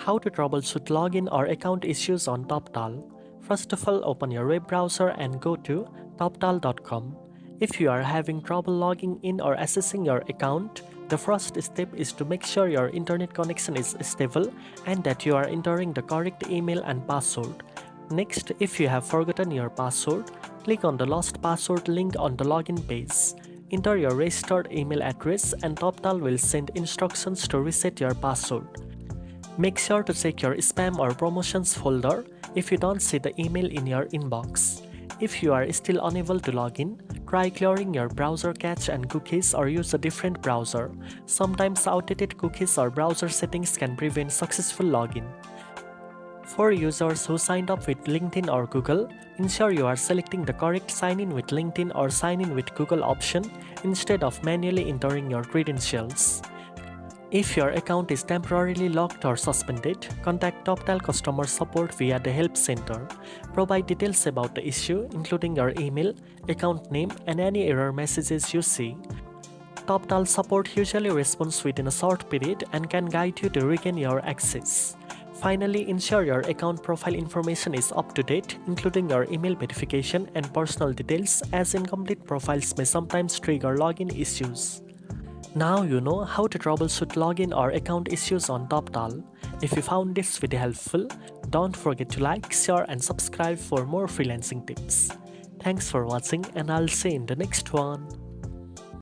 How to troubleshoot login or account issues on Toptal. First of all, open your web browser and go to toptal.com. If you are having trouble logging in or accessing your account, the first step is to make sure your internet connection is stable and that you are entering the correct email and password. Next, if you have forgotten your password, click on the lost password link on the login page. Enter your registered email address and Toptal will send instructions to reset your password. Make sure to check your spam or promotions folder if you don't see the email in your inbox. If you are still unable to log in, try clearing your browser cache and cookies or use a different browser. Sometimes outdated cookies or browser settings can prevent successful login. For users who signed up with LinkedIn or Google, ensure you are selecting the correct sign in with LinkedIn or sign in with Google option instead of manually entering your credentials. If your account is temporarily locked or suspended, contact Toptal customer support via the help center. Provide details about the issue, including your email, account name, and any error messages you see. Toptal support usually responds within a short period and can guide you to regain your access. Finally, ensure your account profile information is up to date, including your email verification and personal details, as incomplete profiles may sometimes trigger login issues. Now you know how to troubleshoot login or account issues on Toptal. If you found this video helpful, don't forget to like, share and subscribe for more freelancing tips. Thanks for watching and I'll see you in the next one.